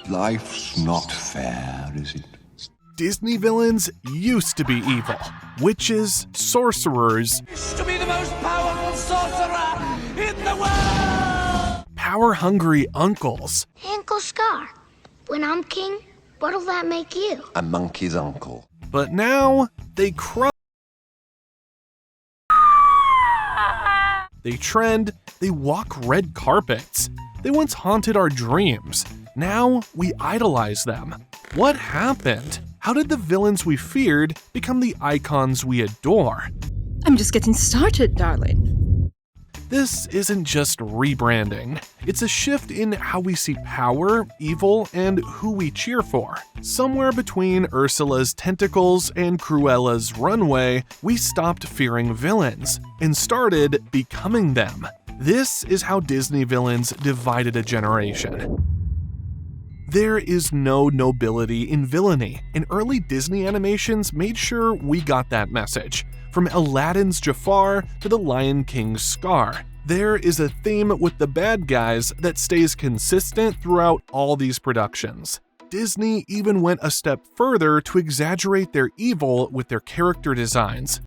Life's not fair, is it? Disney villains used to be evil. Witches, sorcerers, Used to be the most powerful sorcerer in the world! power-hungry uncles, Uncle Scar, when I'm king, what'll that make you? A monkey's uncle. but now they They trend, they walk red carpets. They once haunted our dreams. Now we idolize them. What happened? How did the villains we feared become the icons we adore? I'm just getting started, darling. This isn't just rebranding. It's a shift in how we see power, evil, and who we cheer for. Somewhere between Ursula's tentacles and Cruella's runway, we stopped fearing villains and started becoming them. This is how Disney villains divided a generation. There is no nobility in villainy, and early Disney animations made sure we got that message. From Aladdin's Jafar to The Lion King's Scar, there is a theme with the bad guys that stays consistent throughout all these productions. Disney even went a step further to exaggerate their evil with their character designs,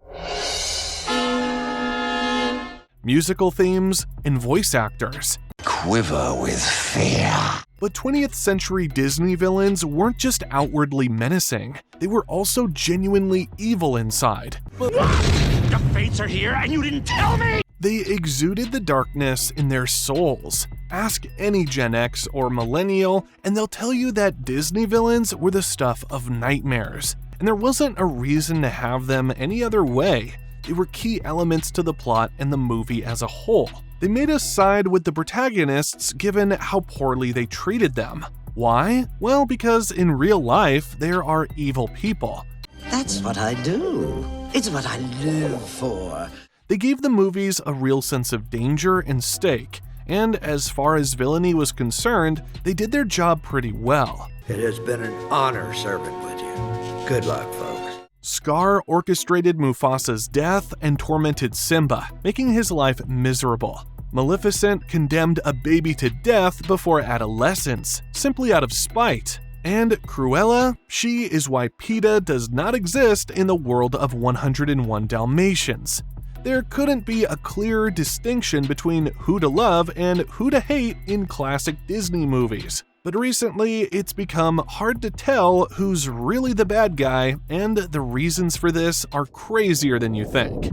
musical themes, and voice actors. Quiver with fear. But 20th century Disney villains weren't just outwardly menacing, they were also genuinely evil inside. The fates are here and you didn't tell me! They exuded the darkness in their souls. Ask any Gen X or millennial, and they'll tell you that Disney villains were the stuff of nightmares. And there wasn't a reason to have them any other way. They were key elements to the plot and the movie as a whole. They made us side with the protagonists given how poorly they treated them. Why? Well, because in real life, there are evil people. That's what I do. It's what I live for. They gave the movies a real sense of danger and stake, and as far as villainy was concerned, they did their job pretty well. It has been an honor serving with you. Good luck, folks. Scar orchestrated Mufasa's death and tormented Simba, making his life miserable. Maleficent condemned a baby to death before adolescence, simply out of spite. And Cruella, she is why PETA does not exist in the world of 101 Dalmatians. There couldn't be a clearer distinction between who to love and who to hate in classic Disney movies. But recently, it's become hard to tell who's really the bad guy, and the reasons for this are crazier than you think.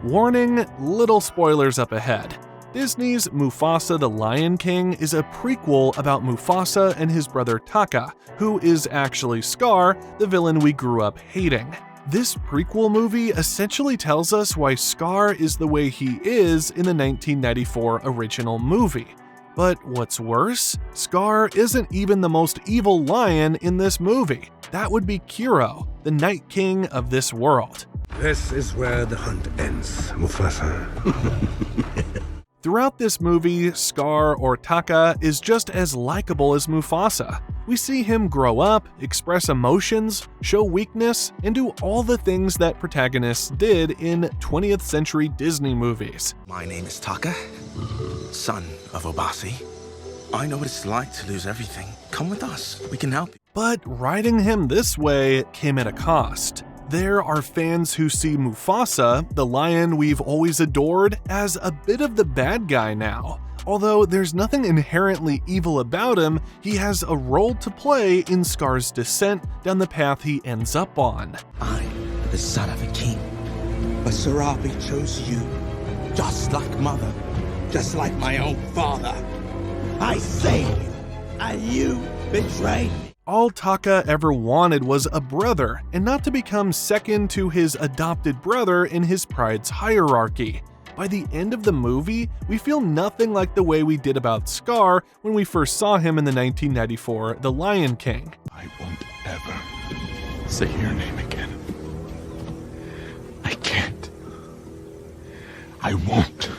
Warning, little spoilers up ahead. Disney's Mufasa the Lion King is a prequel about Mufasa and his brother Taka, who is actually Scar, the villain we grew up hating. This prequel movie essentially tells us why Scar is the way he is in the 1994 original movie. But what's worse, Scar isn't even the most evil lion in this movie. That would be Kuro, the Night King of this world. This is where the hunt ends, Mufasa. Throughout this movie, Scar or Taka is just as likable as Mufasa. We see him grow up, express emotions, show weakness, and do all the things that protagonists did in 20th century Disney movies. My name is Taka, son of Obasi. I know what it's like to lose everything. Come with us, we can help you. But writing him this way came at a cost. There are fans who see Mufasa, the lion we've always adored, as a bit of the bad guy now. Although there's nothing inherently evil about him, he has a role to play in Scar's descent down the path he ends up on. I'm the son of a king, but Sarabi chose you, just like mother, just like my own father. I saved you, and you betrayed me. All Taka ever wanted was a brother, and not to become second to his adopted brother in his pride's hierarchy. By the end of the movie, we feel nothing like the way we did about Scar when we first saw him in the 1994 The Lion King. I won't ever say your name again. I can't. I won't.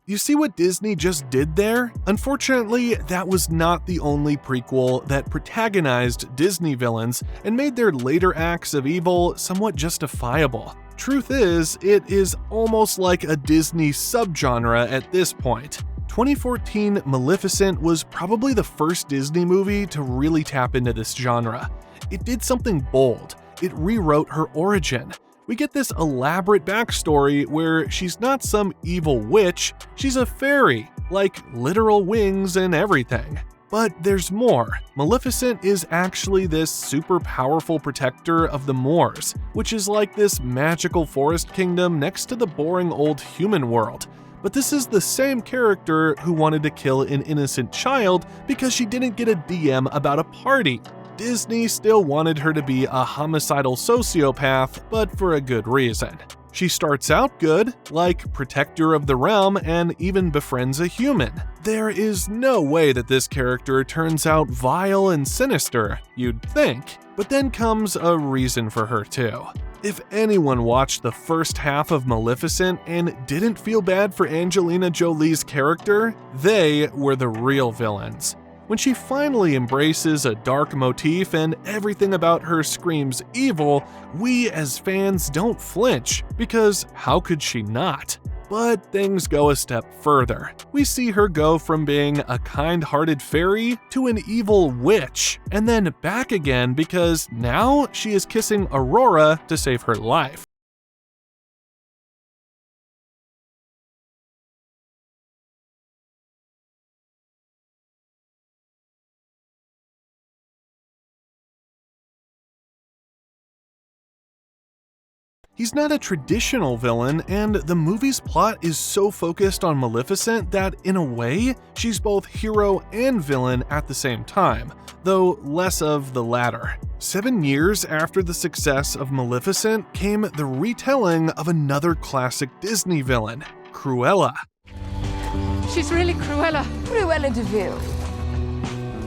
You see what Disney just did there? Unfortunately, that was not the only prequel that protagonized Disney villains and made their later acts of evil somewhat justifiable. Truth is, it is almost like a Disney subgenre at this point. 2014 Maleficent was probably the first Disney movie to really tap into this genre. It did something bold. It rewrote her origin. We get this elaborate backstory where she's not some evil witch, she's a fairy, like literal wings and everything. But there's more. Maleficent is actually this super powerful protector of the Moors, which is like this magical forest kingdom next to the boring old human world. But this is the same character who wanted to kill an innocent child because she didn't get a DM about a party. Disney still wanted her to be a homicidal sociopath, but for a good reason. She starts out good, like protector of the realm, and even befriends a human. There is no way that this character turns out vile and sinister, you'd think. But then comes a reason for her too. If anyone watched the first half of Maleficent and didn't feel bad for Angelina Jolie's character, they were the real villains. When she finally embraces a dark motif and everything about her screams evil, we as fans don't flinch, because how could she not? But things go a step further. We see her go from being a kind-hearted fairy to an evil witch, and then back again because now she is kissing Aurora to save her life. He's not a traditional villain, and the movie's plot is so focused on Maleficent that, in a way, she's both hero and villain at the same time, though less of the latter. 7 years after the success of Maleficent came the retelling of another classic Disney villain, Cruella. She's really Cruella. Cruella de Vil.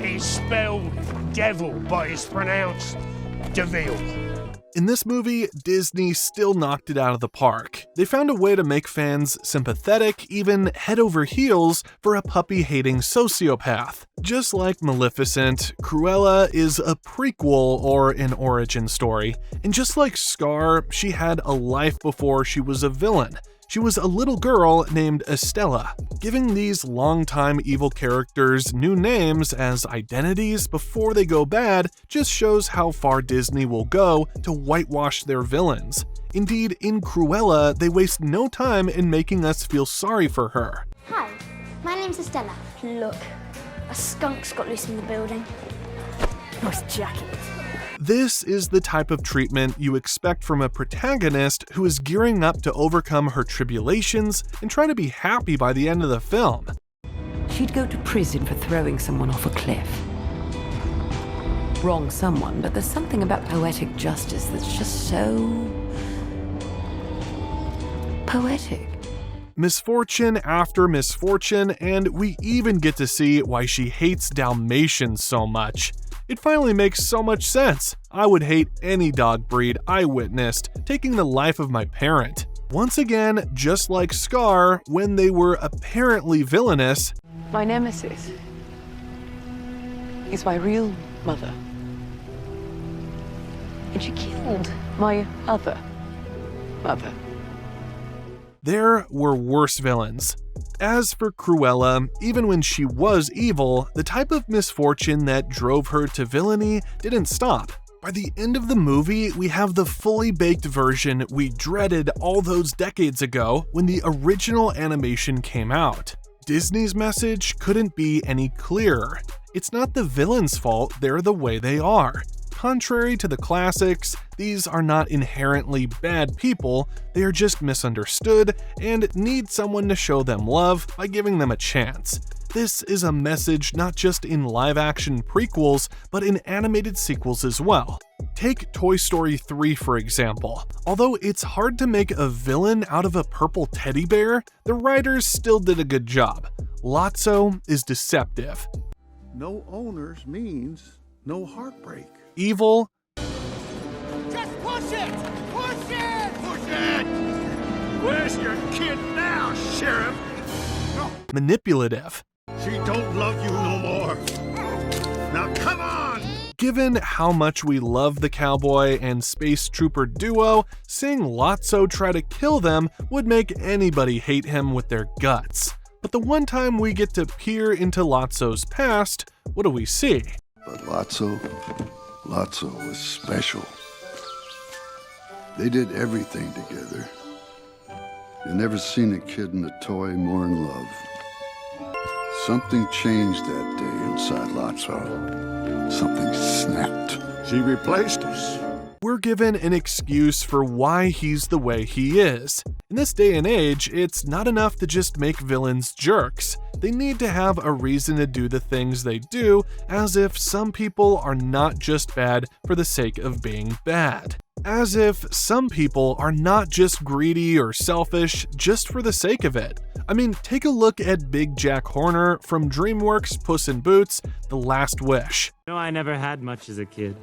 It's spelled devil, but it's pronounced Deville. In this movie, Disney still knocked it out of the park. They found a way to make fans sympathetic, even head over heels, for a puppy-hating sociopath. Just like Maleficent, Cruella is a prequel or an origin story. And just like Scar, she had a life before she was a villain. She was a little girl named Estella. Giving these longtime evil characters new names as identities before they go bad just shows how far Disney will go to whitewash their villains. Indeed, in Cruella, they waste no time in making us feel sorry for her. Hi, my name's Estella. Look, a skunk's got loose in the building. Nice jacket. This is the type of treatment you expect from a protagonist who is gearing up to overcome her tribulations and try to be happy by the end of the film. She'd go to prison for throwing someone off a cliff. Wrong someone, but there's something about poetic justice that's just so poetic. Misfortune after misfortune, and we even get to see why she hates Dalmatians so much. It finally makes so much sense. I would hate any dog breed I witnessed taking the life of my parent. Once again, just like Scar, when they were apparently villainous, My nemesis is my real mother. And she killed my other mother. there were worse villains. As for Cruella, even when she was evil, the type of misfortune that drove her to villainy didn't stop. By the end of the movie, we have the fully baked version we dreaded all those decades ago when the original animation came out. Disney's message couldn't be any clearer. It's not the villain's fault, they're the way they are. Contrary to the classics, these are not inherently bad people, they are just misunderstood and need someone to show them love by giving them a chance. This is a message not just in live-action prequels, but in animated sequels as well. Take Toy Story 3 for example. Although it's hard to make a villain out of a purple teddy bear, the writers still did a good job. Lotso is deceptive. No owners means no heartbreak. Evil. Just push it! Push it! Push it! Where's your kid now, Sheriff? Manipulative. She don't love you no more. Now come on! Given how much we love the cowboy and space trooper duo, seeing Lotso try to kill them would make anybody hate him with their guts. But the one time we get to peer into Lotso's past, what do we see? But Lotso was special. They did everything together. You never seen a kid and a toy more in love. Something changed that day inside Lotso. Something snapped. She replaced us. We're given an excuse for why he's the way he is. In this day and age, it's not enough to just make villains jerks. They need to have a reason to do the things they do, as if some people are not just bad for the sake of being bad. As if some people are not just greedy or selfish just for the sake of it. I mean, take a look at Big Jack Horner from DreamWorks' Puss in Boots: The Last Wish. I never had much as a kid.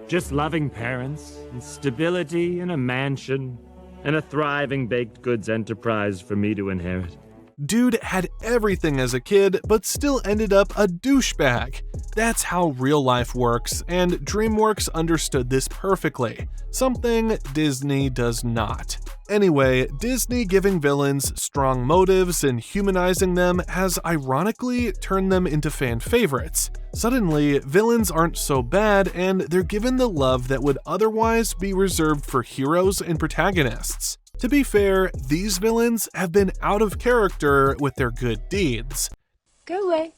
Just loving parents, and stability in a mansion, and a thriving baked goods enterprise for me to inherit. Dude had everything as a kid, but still ended up a douchebag. That's how real life works, and DreamWorks understood this perfectly, something Disney does not. Anyway, Disney giving villains strong motives and humanizing them has ironically turned them into fan favorites. Suddenly, villains aren't so bad, and they're given the love that would otherwise be reserved for heroes and protagonists. To be fair, these villains have been out of character with their good deeds. Go away.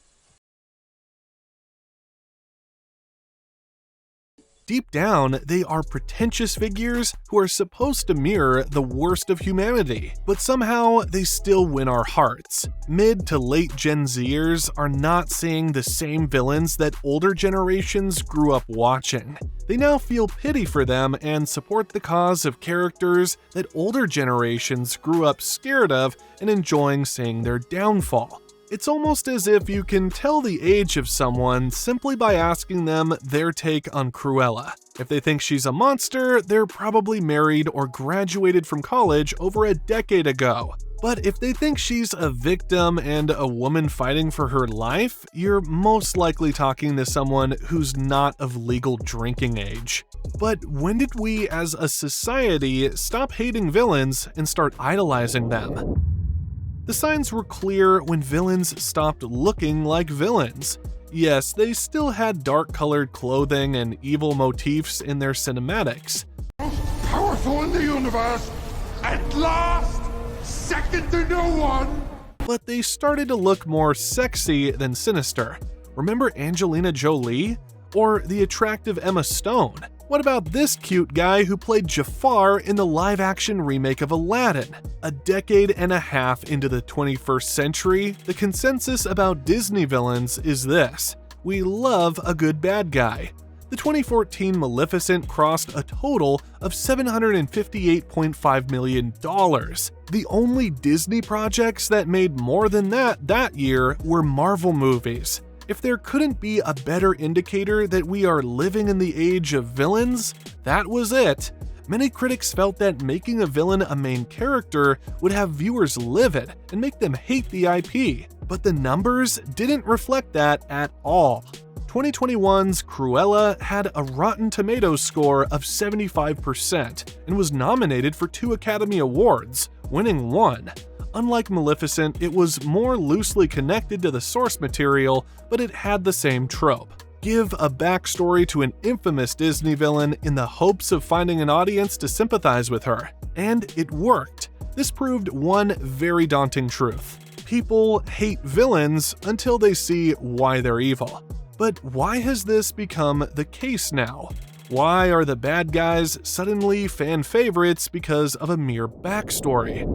Deep down, they are pretentious figures who are supposed to mirror the worst of humanity, but somehow they still win our hearts. Mid to late Gen Zers are not seeing the same villains that older generations grew up watching. They now feel pity for them and support the cause of characters that older generations grew up scared of and enjoying seeing their downfall. It's almost as if you can tell the age of someone simply by asking them their take on Cruella. If they think she's a monster, they're probably married or graduated from college over a decade ago. But if they think she's a victim and a woman fighting for her life, you're most likely talking to someone who's not of legal drinking age. But when did we as a society stop hating villains and start idolizing them? The signs were clear when villains stopped looking like villains. Yes, they still had dark-colored clothing and evil motifs in their cinematics. Most powerful in the universe, at last, second to no one. But they started to look more sexy than sinister. Remember Angelina Jolie? Or the attractive Emma Stone? What about this cute guy who played Jafar in the live-action remake of Aladdin? A decade and a half into the 21st century, the consensus about Disney villains is this: we love a good bad guy. The 2014 Maleficent crossed a total of $758.5 million. The only Disney projects that made more than that year were Marvel movies. If there couldn't be a better indicator that we are living in the age of villains, that was it. Many critics felt that making a villain a main character would have viewers livid and make them hate the IP, but the numbers didn't reflect that at all. 2021's Cruella had a Rotten Tomatoes score of 75% and was nominated for 2 Academy Awards, winning 1. Unlike Maleficent, it was more loosely connected to the source material, but it had the same trope. Give a backstory to an infamous Disney villain in the hopes of finding an audience to sympathize with her. And it worked. This proved one very daunting truth. People hate villains until they see why they're evil. But why has this become the case now? Why are the bad guys suddenly fan favorites because of a mere backstory?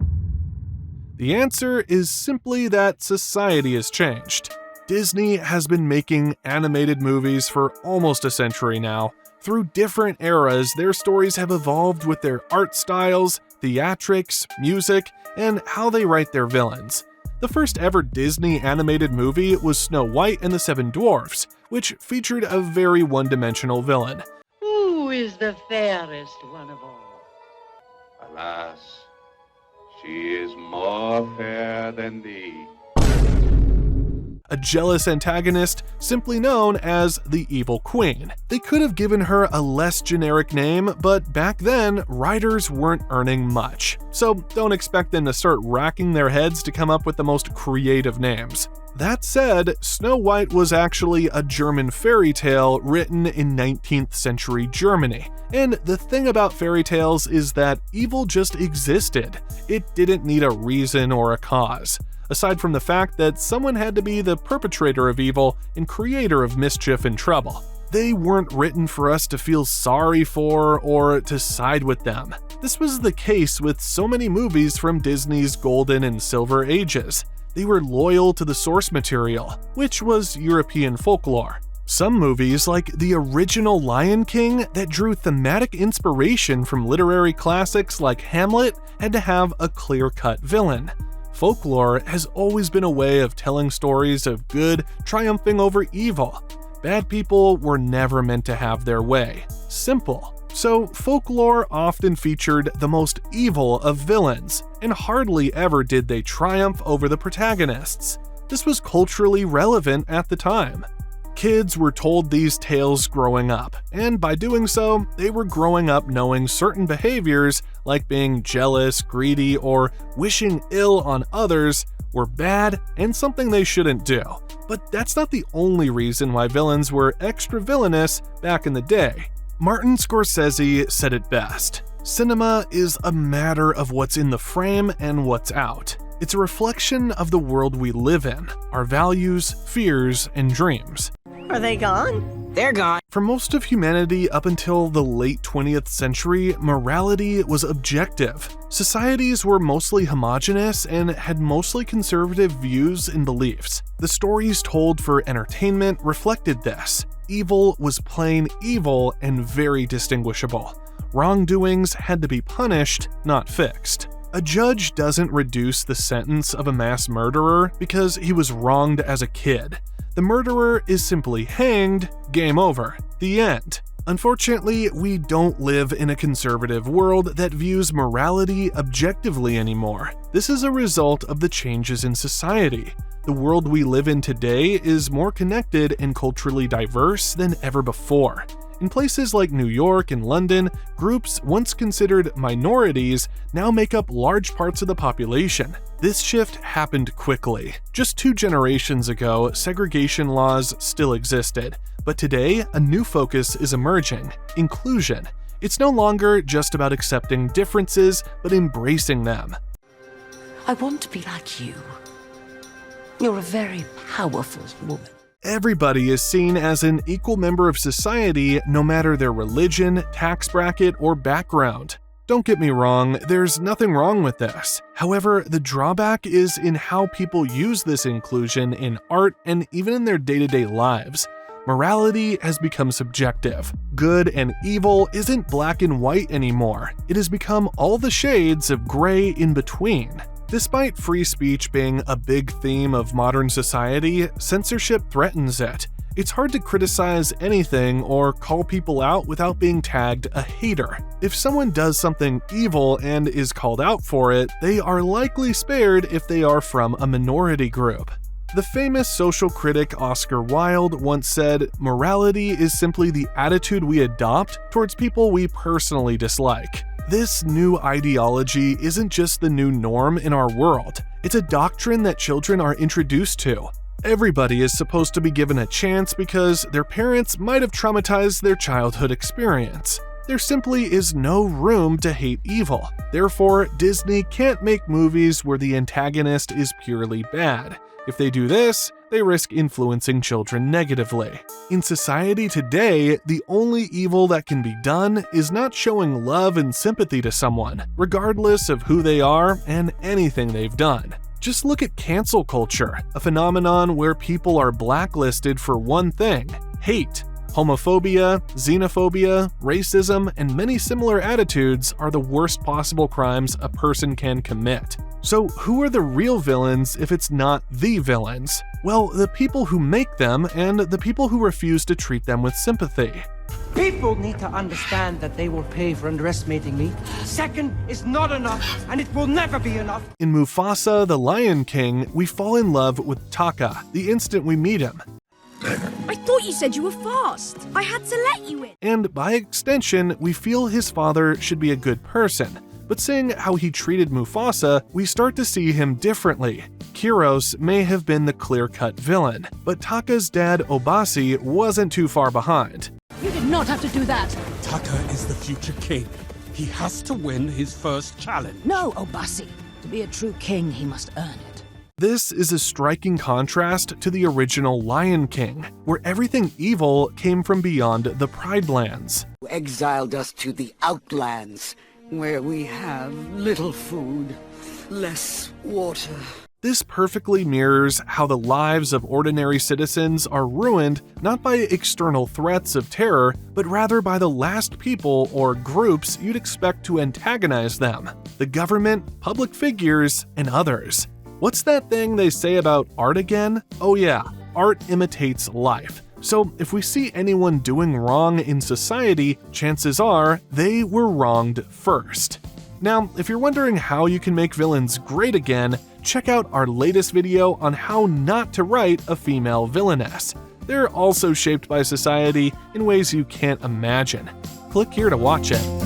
The answer is simply that society has changed. Disney has been making animated movies for almost a century now. Through different eras, their stories have evolved with their art styles, theatrics, music, and how they write their villains. The first ever Disney animated movie was Snow White and the Seven Dwarfs, which featured a very one-dimensional villain. Who is the fairest one of all? Alas, she is more fair than thee. a jealous antagonist simply known as the Evil Queen. They could have given her a less generic name, but back then, writers weren't earning much. So don't expect them to start racking their heads to come up with the most creative names. That said, Snow White was actually a German fairy tale written in 19th century Germany. And the thing about fairy tales is that evil just existed. It didn't need a reason or a cause, aside from the fact that someone had to be the perpetrator of evil and creator of mischief and trouble. They weren't written for us to feel sorry for or to side with them. This was the case with so many movies from Disney's Golden and Silver Ages. They were loyal to the source material, which was European folklore. Some movies, like the original Lion King, that drew thematic inspiration from literary classics like Hamlet, had to have a clear-cut villain. Folklore has always been a way of telling stories of good triumphing over evil. Bad people were never meant to have their way. Simple. So folklore often featured the most evil of villains, and hardly ever did they triumph over the protagonists. This was culturally relevant at the time. Kids were told these tales growing up, and by doing so, they were growing up knowing certain behaviors, like being jealous, greedy, or wishing ill on others, were bad and something they shouldn't do. But that's not the only reason why villains were extra villainous back in the day. Martin Scorsese said it best: "Cinema is a matter of what's in the frame and what's out. It's a reflection of the world we live in, our values, fears, and dreams." Are they gone? They're gone. For most of humanity up until the late 20th century, morality was objective. Societies were mostly homogeneous and had mostly conservative views and beliefs. The stories told for entertainment reflected this. Evil was plain evil and very distinguishable. Wrongdoings had to be punished, not fixed. A judge doesn't reduce the sentence of a mass murderer because he was wronged as a kid. The murderer is simply hanged, game over, the end. Unfortunately, we don't live in a conservative world that views morality objectively anymore. This is a result of the changes in society. The world we live in today is more connected and culturally diverse than ever before. In places like New York and London, groups once considered minorities now make up large parts of the population. This shift happened quickly. Just 2 generations ago, segregation laws still existed, but today a new focus is emerging: inclusion. It's no longer just about accepting differences, but embracing them. I want to be like you. You're a very powerful woman. Everybody is seen as an equal member of society, no matter their religion, tax bracket, or background. Don't get me wrong, there's nothing wrong with this. However, the drawback is in how people use this inclusion in art and even in their day-to-day lives. Morality has become subjective. Good and evil isn't black and white anymore. It has become all the shades of gray in between. Despite free speech being a big theme of modern society, censorship threatens it. It's hard to criticize anything or call people out without being tagged a hater. If someone does something evil and is called out for it, they are likely spared if they are from a minority group. The famous social critic Oscar Wilde once said, "Morality is simply the attitude we adopt towards people we personally dislike." This new ideology isn't just the new norm in our world. It's a doctrine that children are introduced to. Everybody is supposed to be given a chance because their parents might have traumatized their childhood experience. There simply is no room to hate evil. Therefore, Disney can't make movies where the antagonist is purely bad. If they do this, they risk influencing children negatively. In society today, the only evil that can be done is not showing love and sympathy to someone, regardless of who they are and anything they've done. Just look at cancel culture, a phenomenon where people are blacklisted for one thing: hate. Homophobia, xenophobia, racism, and many similar attitudes are the worst possible crimes a person can commit. So who are the real villains if it's not the villains? Well, the people who make them and the people who refuse to treat them with sympathy. People need to understand that they will pay for underestimating me. Second is not enough, and it will never be enough. In Mufasa, the Lion King, we fall in love with Taka the instant we meet him. I thought you said you were fast. I had to let you in. And by extension, we feel his father should be a good person. But seeing how he treated Mufasa, we start to see him differently. Kyros may have been the clear-cut villain, but Taka's dad Obasi wasn't too far behind. You did not have to do that. Taka is the future king. He has to win his first challenge. No, Obasi. To be a true king, he must earn it. This is a striking contrast to the original Lion King, where everything evil came from beyond the Pride Lands. You exiled us to the Outlands, where we have little food, less water. This perfectly mirrors how the lives of ordinary citizens are ruined not by external threats of terror, but rather by the last people or groups you'd expect to antagonize them: the government, public figures, and others. What's that thing they say about art again? Oh yeah, art imitates life. So if we see anyone doing wrong in society, chances are they were wronged first. Now, if you're wondering how you can make villains great again, check out our latest video on how not to write a female villainess. They're also shaped by society in ways you can't imagine. Click here to watch it.